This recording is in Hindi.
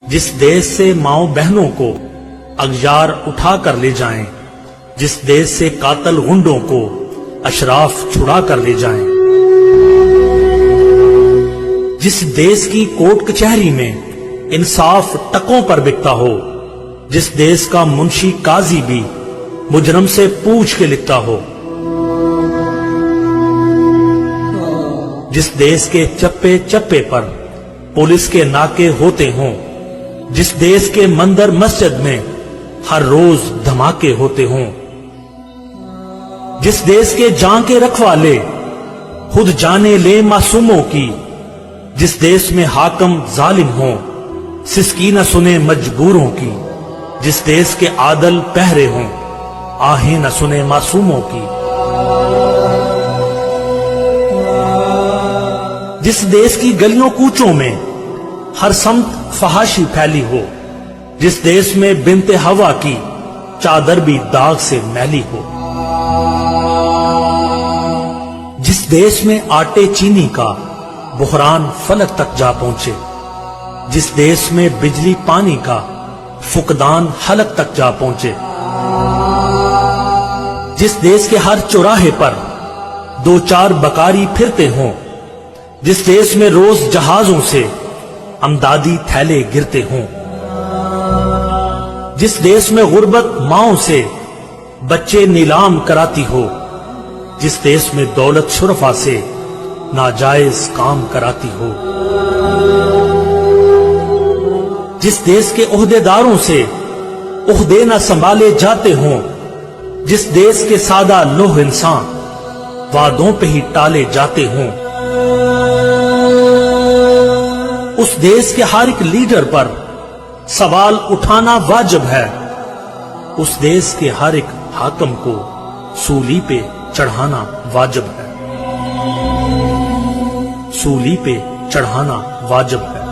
जिस देश से माओ बहनों को अगयार उठा कर ले जाएं, जिस देश से कातल गुंडों को अशराफ छुड़ा कर ले जाएं, जिस देश की कोर्ट कचहरी में इंसाफ टकों पर बिकता हो, जिस देश का मुंशी काजी भी मुजरम से पूछ के लिखता हो, जिस देश के चप्पे चप्पे पर पुलिस के नाके होते हों, जिस देश के मंदिर मस्जिद में हर रोज धमाके होते हों, जिस देश के जान के रखवाले खुद जाने ले मासूमों की, जिस देश में हाकम जालिम हो सिसकी न सुने मजबूरों की, जिस देश के आदल पहरे हों आहें न सुने मासूमों की, जिस देश की गलियों कूचों में हर समत फहाशी फैली हो, जिस देश में बिनते हवा की चादर भी दाग से मैली हो, जिस देश में आटे चीनी का बुहरान फलक तक जा पहुंचे, जिस देश में बिजली पानी का फुकदान हलक तक जा पहुंचे, जिस देश के हर चौराहे पर दो चार बकारी फिरते हों, जिस देश में रोज जहाजों से अमदादी थैले गिरते हों, जिस देश में गुर्बत माओं से बच्चे नीलाम कराती हो, जिस देश में दौलत शुरफा से नाजायज काम कराती हो, जिस देश के ओहदेदारों से ओहदे न संभाले जाते हों, जिस देश के सादा लोह इंसान वादों पे ही टाले जाते हों, उस देश के हर एक लीडर पर सवाल उठाना वाजिब है, उस देश के हर एक हाकम को सूली पे चढ़ाना वाजिब है, सूली पे चढ़ाना वाजिब है।